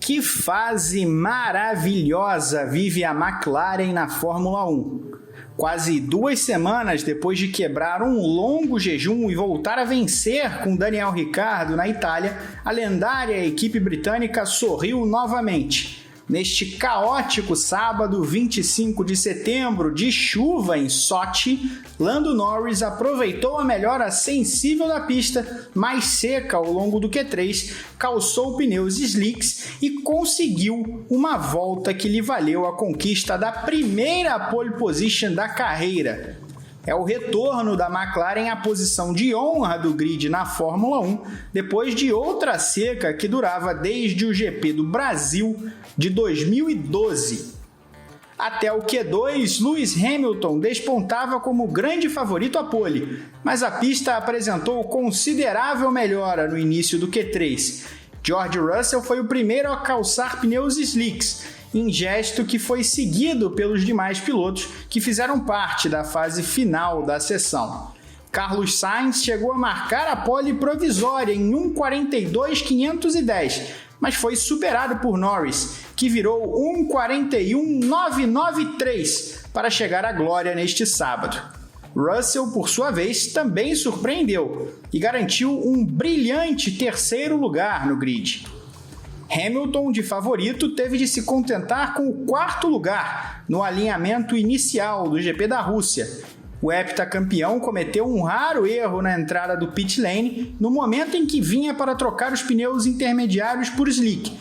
Que fase maravilhosa vive a McLaren na Fórmula 1. Quase 2 semanas depois de quebrar um longo jejum e voltar a vencer com Daniel Ricciardo na Itália, a lendária equipe britânica sorriu novamente. Neste caótico sábado, 25 de setembro, de chuva em Sochi, Lando Norris aproveitou a melhora sensível da pista, mais seca ao longo do Q3, calçou pneus slicks e conseguiu uma volta que lhe valeu a conquista da primeira pole position da carreira. É o retorno da McLaren à posição de honra do grid na Fórmula 1, depois de outra seca que durava desde o GP do Brasil de 2012. Até o Q2, Lewis Hamilton despontava como grande favorito à pole, mas a pista apresentou considerável melhora no início do Q3. George Russell foi o primeiro a calçar pneus slicks, em gesto que foi seguido pelos demais pilotos que fizeram parte da fase final da sessão. Carlos Sainz chegou a marcar a pole provisória em 1:42.510, mas foi superado por Norris, que virou 1:41.993 para chegar à glória neste sábado. Russell, por sua vez, também surpreendeu e garantiu um brilhante terceiro lugar no grid. Hamilton, de favorito, teve de se contentar com o 4º lugar no alinhamento inicial do GP da Rússia. O heptacampeão cometeu um raro erro na entrada do pit lane no momento em que vinha para trocar os pneus intermediários por slick.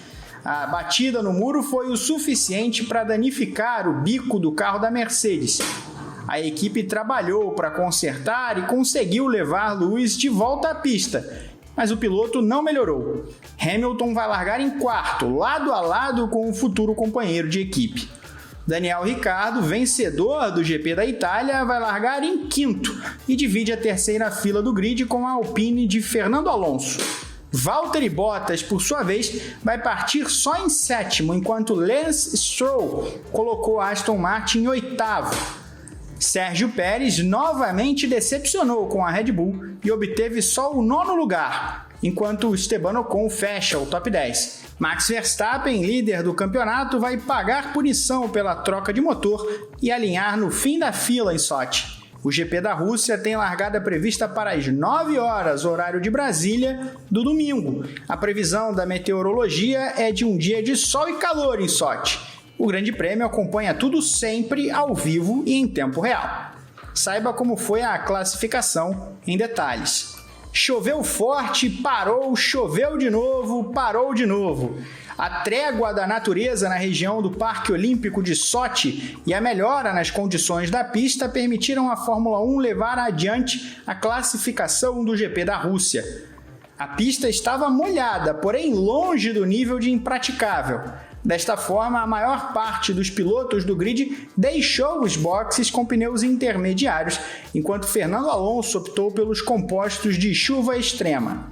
A batida no muro foi o suficiente para danificar o bico do carro da Mercedes. A equipe trabalhou para consertar e conseguiu levar Lewis de volta à pista, mas o piloto não melhorou. Hamilton vai largar em 4º, lado a lado com o futuro companheiro de equipe. Daniel Ricciardo, vencedor do GP da Itália, vai largar em 5º e divide a terceira fila do grid com a Alpine de Fernando Alonso. Valtteri Bottas, por sua vez, vai partir só em 7º, enquanto Lance Stroll colocou a Aston Martin em 8º. Sérgio Pérez novamente decepcionou com a Red Bull e obteve só o 9º lugar, enquanto Esteban Ocon fecha o top 10. Max Verstappen, líder do campeonato, vai pagar punição pela troca de motor e alinhar no fim da fila em Sochi. O GP da Rússia tem largada prevista para as 9 horas, horário de Brasília, do domingo. A previsão da meteorologia é de um dia de sol e calor em Sochi. O Grande Prêmio acompanha tudo sempre ao vivo e em tempo real. Saiba como foi a classificação em detalhes. Choveu forte, parou, choveu de novo, parou de novo. A trégua da natureza na região do Parque Olímpico de Sochi e a melhora nas condições da pista permitiram à Fórmula 1 levar adiante a classificação do GP da Rússia. A pista estava molhada, porém longe do nível de impraticável. Desta forma, a maior parte dos pilotos do grid deixou os boxes com pneus intermediários, enquanto Fernando Alonso optou pelos compostos de chuva extrema.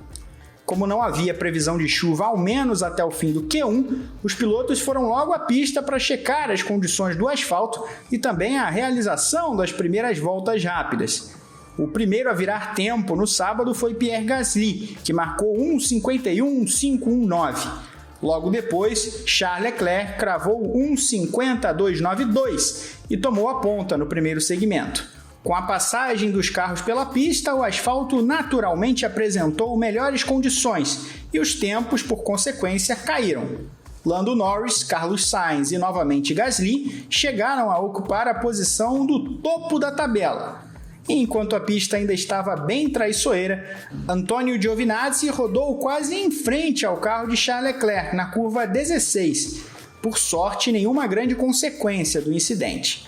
Como não havia previsão de chuva ao menos até o fim do Q1, os pilotos foram logo à pista para checar as condições do asfalto e também a realização das primeiras voltas rápidas. O primeiro a virar tempo no sábado foi Pierre Gasly, que marcou 1:51.519. Logo depois, Charles Leclerc cravou 1:50.292 e tomou a ponta no primeiro segmento. Com a passagem dos carros pela pista, o asfalto naturalmente apresentou melhores condições e os tempos, por consequência, caíram. Lando Norris, Carlos Sainz e novamente Gasly chegaram a ocupar a posição do topo da tabela. Enquanto a pista ainda estava bem traiçoeira, Antonio Giovinazzi rodou quase em frente ao carro de Charles Leclerc na curva 16. Por sorte, nenhuma grande consequência do incidente.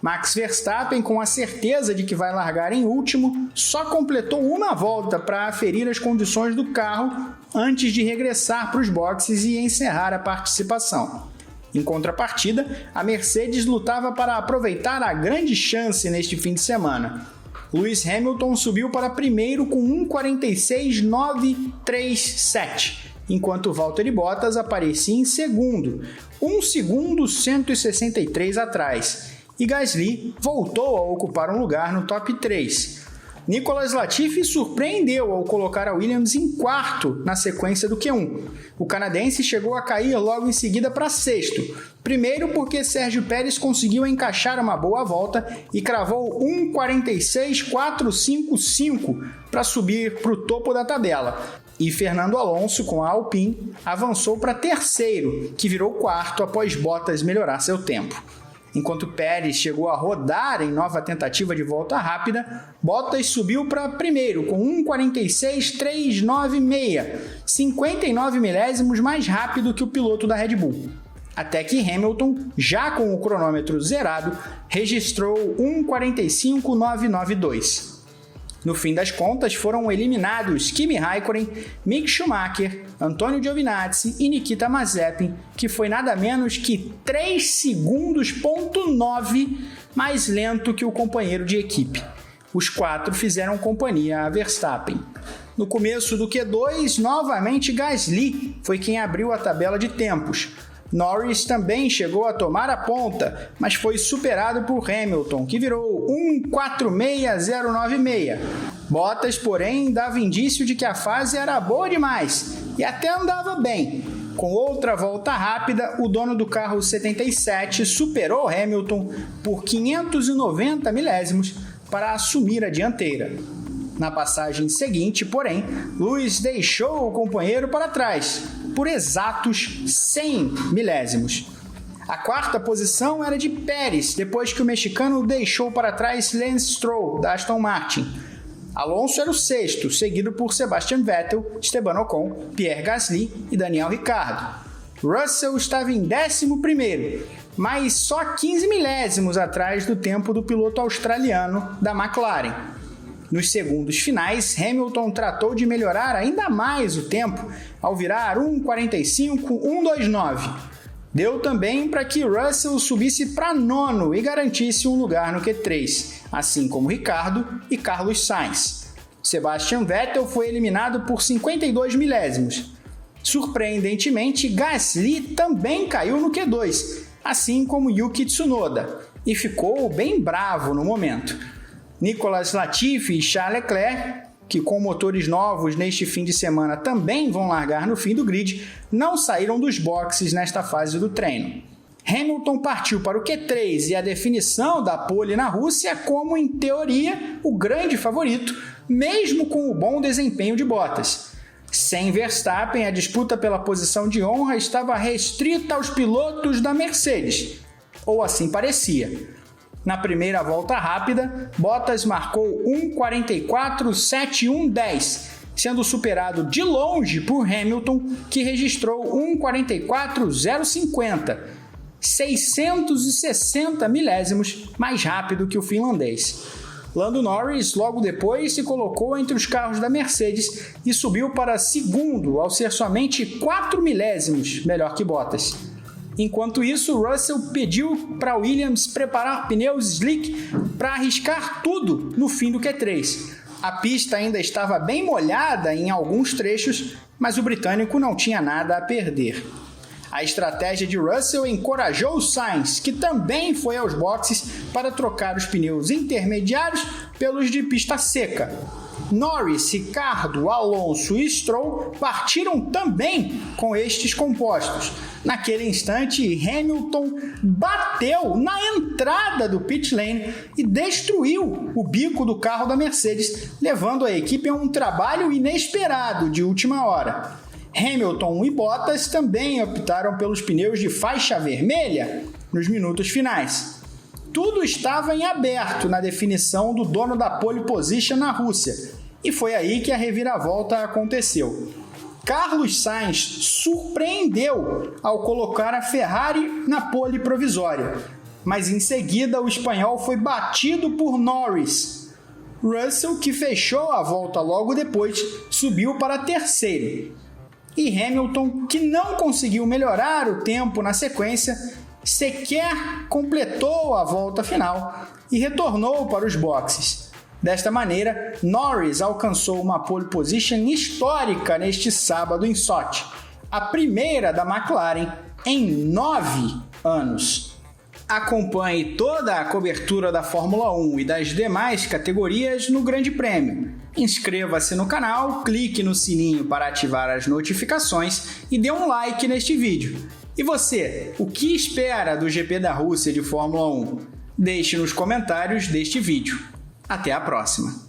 Max Verstappen, com a certeza de que vai largar em último, só completou uma volta para aferir as condições do carro antes de regressar para os boxes e encerrar a participação. Em contrapartida, a Mercedes lutava para aproveitar a grande chance neste fim de semana. Lewis Hamilton subiu para primeiro com 1:46.937, enquanto Valtteri Bottas aparecia em segundo, 1,163 atrás, e Gasly voltou a ocupar um lugar no top 3. Nicolas Latifi surpreendeu ao colocar a Williams em quarto na sequência do Q1. O canadense chegou a cair logo em seguida para sexto. Primeiro porque Sérgio Pérez conseguiu encaixar uma boa volta e cravou 1:46.455 para subir para o topo da tabela. E Fernando Alonso, com a Alpine, avançou para terceiro, que virou quarto após Bottas melhorar seu tempo. Enquanto Pérez chegou a rodar em nova tentativa de volta rápida, Bottas subiu para primeiro com 1:46.396, 59 milésimos mais rápido que o piloto da Red Bull. Até que Hamilton, já com o cronômetro zerado, registrou 1:45.992. No fim das contas, foram eliminados Kimi Räikkönen, Mick Schumacher, Antonio Giovinazzi e Nikita Mazepin, que foi nada menos que 3,9 segundos mais lento que o companheiro de equipe. Os quatro fizeram companhia a Verstappen. No começo do Q2, novamente Gasly foi quem abriu a tabela de tempos. Norris também chegou a tomar a ponta, mas foi superado por Hamilton, que virou 1:46.096. Bottas, porém, dava indício de que a fase era boa demais e até andava bem. Com outra volta rápida, o dono do carro 77 superou Hamilton por 590 milésimos para assumir a dianteira. Na passagem seguinte, porém, Lewis deixou o companheiro para trás, por exatos 100 milésimos. A quarta posição era de Pérez, depois que o mexicano deixou para trás Lance Stroll, da Aston Martin. Alonso era o sexto, seguido por Sebastian Vettel, Esteban Ocon, Pierre Gasly e Daniel Ricciardo. Russell estava em 11º, mas só 15 milésimos atrás do tempo do piloto australiano da McLaren. Nos segundos finais, Hamilton tratou de melhorar ainda mais o tempo ao virar 1:45.129. Deu também para que Russell subisse para nono e garantisse um lugar no Q3, assim como Ricciardo e Carlos Sainz. Sebastian Vettel foi eliminado por 52 milésimos. Surpreendentemente, Gasly também caiu no Q2, assim como Yuki Tsunoda, e ficou bem bravo no momento. Nicolas Latifi e Charles Leclerc, que com motores novos neste fim de semana também vão largar no fim do grid, não saíram dos boxes nesta fase do treino. Hamilton partiu para o Q3 e a definição da pole na Rússia como, em teoria, o grande favorito, mesmo com o bom desempenho de Bottas. Sem Verstappen, a disputa pela posição de honra estava restrita aos pilotos da Mercedes, ou assim parecia. Na primeira volta rápida, Bottas marcou 1:44.7110, sendo superado de longe por Hamilton, que registrou 1:44.050, 660 milésimos mais rápido que o finlandês. Lando Norris, logo depois, se colocou entre os carros da Mercedes e subiu para segundo, ao ser somente 4 milésimos melhor que Bottas. Enquanto isso, Russell pediu para Williams preparar pneus slick para arriscar tudo no fim do Q3. A pista ainda estava bem molhada em alguns trechos, mas o britânico não tinha nada a perder. A estratégia de Russell encorajou Sainz, que também foi aos boxes para trocar os pneus intermediários pelos de pista seca. Norris, Ricciardo, Alonso e Stroll partiram também com estes compostos. Naquele instante, Hamilton bateu na entrada do pit lane e destruiu o bico do carro da Mercedes, levando a equipe a um trabalho inesperado de última hora. Hamilton e Bottas também optaram pelos pneus de faixa vermelha nos minutos finais. Tudo estava em aberto na definição do dono da pole position na Rússia, e foi aí que a reviravolta aconteceu. Carlos Sainz surpreendeu ao colocar a Ferrari na pole provisória, mas em seguida o espanhol foi batido por Norris. Russell, que fechou a volta logo depois, subiu para terceiro. E Hamilton, que não conseguiu melhorar o tempo na sequência, sequer completou a volta final e retornou para os boxes. Desta maneira, Norris alcançou uma pole position histórica neste sábado em Sochi, a primeira da McLaren em 9 anos. Acompanhe toda a cobertura da Fórmula 1 e das demais categorias no Grande Prêmio. Inscreva-se no canal, clique no sininho para ativar as notificações e dê um like neste vídeo. E você, o que espera do GP da Rússia de Fórmula 1? Deixe nos comentários deste vídeo. Até a próxima!